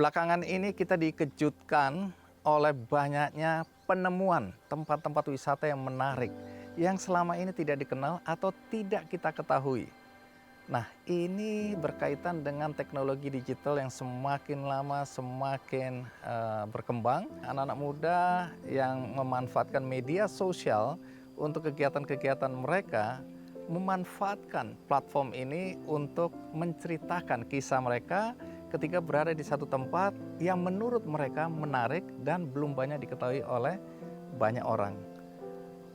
Belakangan ini kita dikejutkan oleh banyaknya penemuan tempat-tempat wisata yang menarik yang selama ini tidak dikenal atau tidak kita ketahui. Nah, ini berkaitan dengan teknologi digital yang semakin lama semakin berkembang. Anak-anak muda yang memanfaatkan media sosial untuk kegiatan-kegiatan mereka, memanfaatkan platform ini untuk menceritakan kisah mereka ketika berada di satu tempat yang menurut mereka menarik dan belum banyak diketahui oleh banyak orang.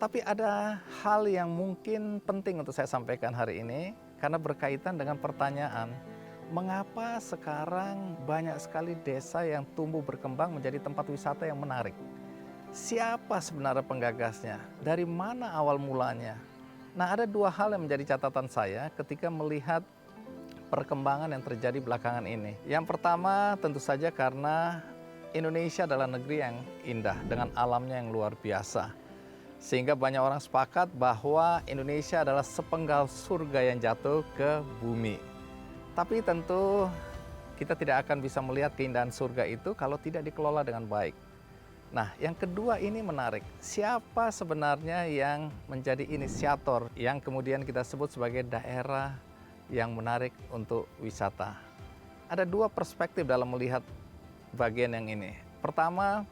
Tapi ada hal yang mungkin penting untuk saya sampaikan hari ini karena berkaitan dengan pertanyaan, mengapa sekarang banyak sekali desa yang tumbuh berkembang menjadi tempat wisata yang menarik? Siapa sebenarnya penggagasnya? Dari mana awal mulanya? Nah, ada dua hal yang menjadi catatan saya ketika melihat perkembangan yang terjadi belakangan ini. Yang pertama tentu saja karena Indonesia adalah negeri yang indah dengan alamnya yang luar biasa. Sehingga banyak orang sepakat bahwa Indonesia adalah sepenggal surga yang jatuh ke bumi. Tapi tentu kita tidak akan bisa melihat keindahan surga itu kalau tidak dikelola dengan baik. Nah, yang kedua ini menarik. Siapa sebenarnya yang menjadi inisiator yang kemudian kita sebut sebagai daerah yang menarik untuk wisata? Ada dua perspektif dalam melihat bagian yang ini. Pertama,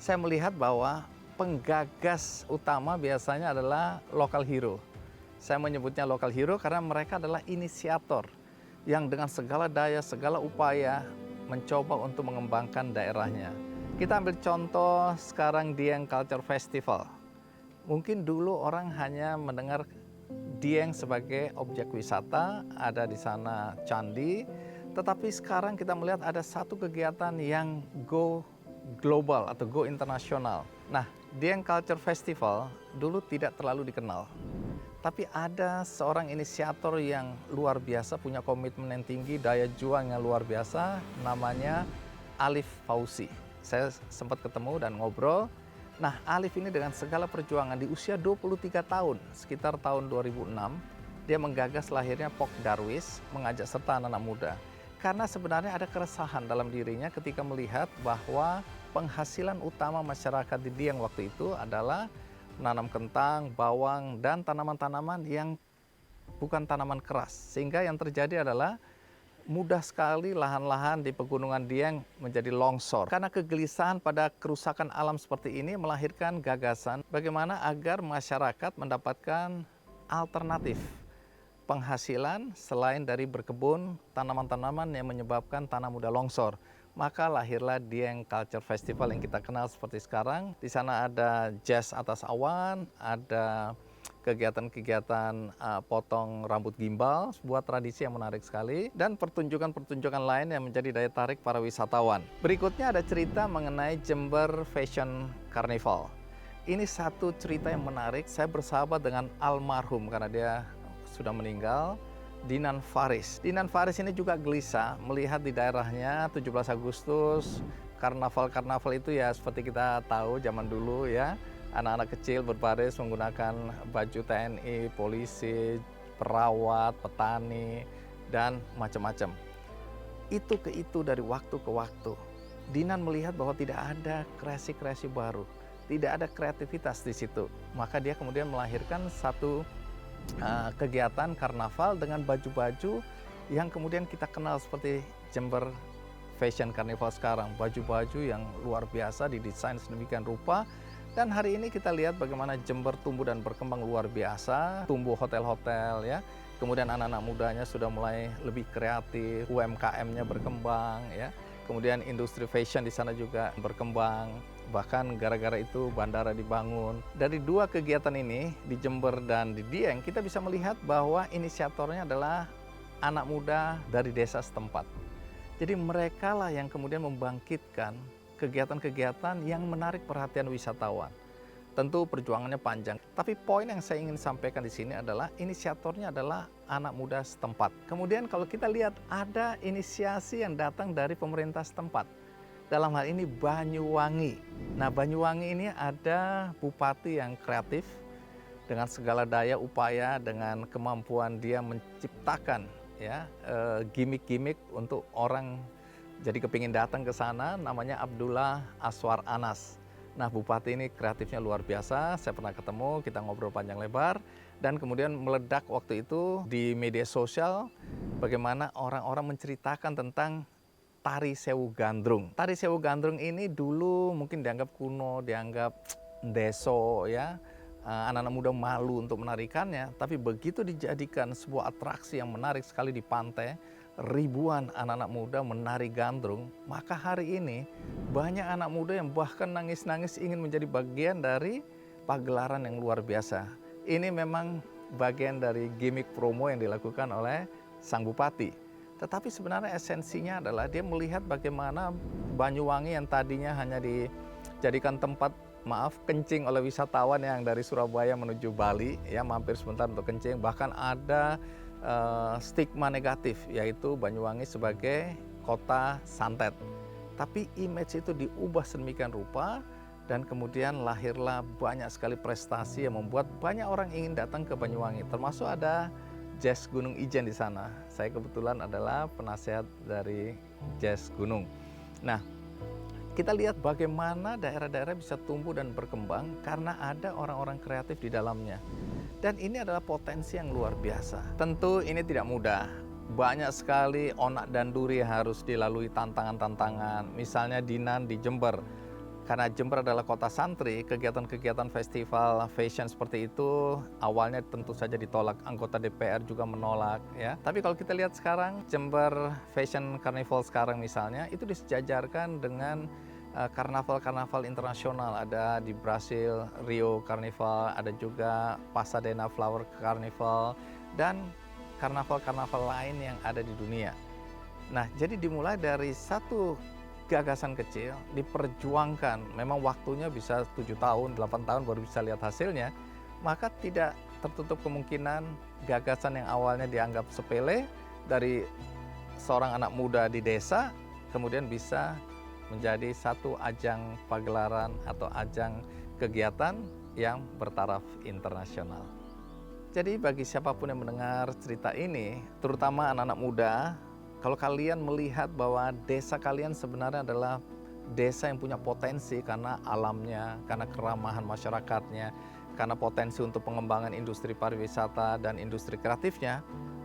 saya melihat bahwa penggagas utama biasanya adalah local hero. Saya menyebutnya local hero karena mereka adalah inisiator yang dengan segala daya, segala upaya mencoba untuk mengembangkan daerahnya. Kita ambil contoh sekarang Dieng Culture Festival. Mungkin dulu orang hanya mendengar Dieng sebagai objek wisata, ada di sana candi, tetapi sekarang kita melihat ada satu kegiatan yang go global atau go internasional. Nah, Dieng Culture Festival dulu tidak terlalu dikenal. Tapi ada seorang inisiator yang luar biasa, punya komitmen yang tinggi, daya juang yang luar biasa, namanya Alif Fauzi. Saya sempat ketemu dan ngobrol. Nah, Alif ini dengan segala perjuangan di usia 23 tahun, sekitar tahun 2006, dia menggagas lahirnya Pok Darwis, mengajak serta anak-anak muda. Karena sebenarnya ada keresahan dalam dirinya ketika melihat bahwa penghasilan utama masyarakat di Dieng waktu itu adalah menanam kentang, bawang, dan tanaman-tanaman yang bukan tanaman keras. Sehingga yang terjadi adalah mudah sekali lahan-lahan di pegunungan Dieng menjadi longsor. Karena kegelisahan pada kerusakan alam seperti ini melahirkan gagasan bagaimana agar masyarakat mendapatkan alternatif penghasilan selain dari berkebun tanaman-tanaman yang menyebabkan tanah mudah longsor. Maka lahirlah Dieng Culture Festival yang kita kenal seperti sekarang. Di sana ada jazz atas awan, ada kegiatan-kegiatan potong rambut gimbal, sebuah tradisi yang menarik sekali, dan pertunjukan-pertunjukan lain yang menjadi daya tarik para wisatawan. Berikutnya ada cerita mengenai Jember Fashion Carnival. Ini satu cerita yang menarik. Saya bersahabat dengan almarhum karena dia sudah meninggal, Dinan Faris. Dinan Faris ini juga gelisah melihat di daerahnya 17 Agustus, karnaval-karnaval itu ya seperti kita tahu zaman dulu ya. Anak-anak kecil berbaris menggunakan baju TNI, polisi, perawat, petani, dan macam-macam. Itu ke itu dari waktu ke waktu. Dinan melihat bahwa tidak ada kreasi-kreasi baru, tidak ada kreativitas di situ. Maka dia kemudian melahirkan satu kegiatan karnaval dengan baju-baju yang kemudian kita kenal seperti Jember Fashion Carnival sekarang. Baju-baju yang luar biasa didesain sedemikian rupa. Dan hari ini kita lihat bagaimana Jember tumbuh dan berkembang luar biasa, tumbuh hotel-hotel ya. Kemudian anak-anak mudanya sudah mulai lebih kreatif, UMKM-nya berkembang ya. Kemudian industri fashion di sana juga berkembang. Bahkan gara-gara itu bandara dibangun. Dari dua kegiatan ini di Jember dan di Dieng, kita bisa melihat bahwa inisiatornya adalah anak muda dari desa setempat. Jadi mereka lah yang kemudian membangkitkan kegiatan-kegiatan yang menarik perhatian wisatawan. Tentu perjuangannya panjang, tapi poin yang saya ingin sampaikan di sini adalah inisiatornya adalah anak muda setempat. Kemudian kalau kita lihat ada inisiasi yang datang dari pemerintah setempat. Dalam hal ini Banyuwangi. Nah, Banyuwangi ini ada bupati yang kreatif dengan segala daya upaya, dengan kemampuan dia menciptakan ya gimmick-gimmick untuk orang jadi kepingin datang ke sana, namanya Abdullah Aswar Anas. Nah, Bupati ini kreatifnya luar biasa, saya pernah ketemu, kita ngobrol panjang lebar, dan kemudian meledak waktu itu di media sosial bagaimana orang-orang menceritakan tentang Tari Sewu Gandrung. Tari Sewu Gandrung ini dulu mungkin dianggap kuno, dianggap deso ya, anak-anak muda malu untuk menarikannya, tapi begitu dijadikan sebuah atraksi yang menarik sekali di pantai, ribuan anak-anak muda menari gandrung, maka hari ini banyak anak muda yang bahkan nangis-nangis ingin menjadi bagian dari pagelaran yang luar biasa. Ini memang bagian dari gimmick promo yang dilakukan oleh sang bupati. Tetapi sebenarnya esensinya adalah dia melihat bagaimana Banyuwangi yang tadinya hanya dijadikan tempat kencing oleh wisatawan yang dari Surabaya menuju Bali, ya mampir sebentar untuk kencing, bahkan ada stigma negatif yaitu Banyuwangi sebagai kota santet. Tapi image itu diubah sedemikian rupa dan kemudian lahirlah banyak sekali prestasi yang membuat banyak orang ingin datang ke Banyuwangi, termasuk ada Jazz Gunung Ijen di sana. Saya kebetulan adalah penasehat dari Jazz Gunung. Nah, kita lihat bagaimana daerah-daerah bisa tumbuh dan berkembang karena ada orang-orang kreatif di dalamnya. Dan ini adalah potensi yang luar biasa. Tentu ini tidak mudah. Banyak sekali onak dan duri harus dilalui tantangan-tantangan. Misalnya Dinan di Jember. Karena Jember adalah kota santri, kegiatan-kegiatan festival fashion seperti itu awalnya tentu saja ditolak, anggota DPR juga menolak ya. Tapi kalau kita lihat sekarang Jember Fashion Carnival sekarang misalnya itu disejajarkan dengan karnaval-karnaval internasional, ada di Brasil Rio Carnival, ada juga Pasadena Flower Carnival dan karnaval-karnaval lain yang ada di dunia. Nah, jadi dimulai dari satu gagasan kecil, diperjuangkan, memang waktunya bisa 7 tahun, 8 tahun baru bisa lihat hasilnya, maka tidak tertutup kemungkinan gagasan yang awalnya dianggap sepele dari seorang anak muda di desa, kemudian bisa menjadi satu ajang pagelaran atau ajang kegiatan yang bertaraf internasional. Jadi bagi siapapun yang mendengar cerita ini, terutama anak-anak muda, kalau kalian melihat bahwa desa kalian sebenarnya adalah desa yang punya potensi karena alamnya, karena keramahan masyarakatnya, karena potensi untuk pengembangan industri pariwisata dan industri kreatifnya,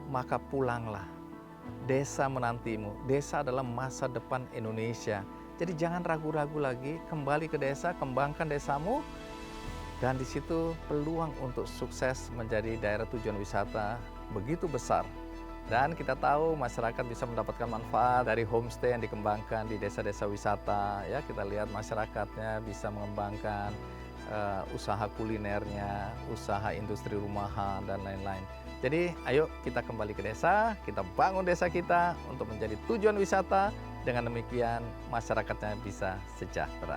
maka pulanglah. Desa menantimu. Desa adalah masa depan Indonesia. Jadi jangan ragu-ragu lagi, kembali ke desa, kembangkan desamu, dan di situ peluang untuk sukses menjadi daerah tujuan wisata begitu besar. Dan kita tahu masyarakat bisa mendapatkan manfaat dari homestay yang dikembangkan di desa-desa wisata. Ya, kita lihat masyarakatnya bisa mengembangkan usaha kulinernya, usaha industri rumahan dan lain-lain. Jadi, ayo kita kembali ke desa, kita bangun desa kita untuk menjadi tujuan wisata. Dengan demikian masyarakatnya bisa sejahtera.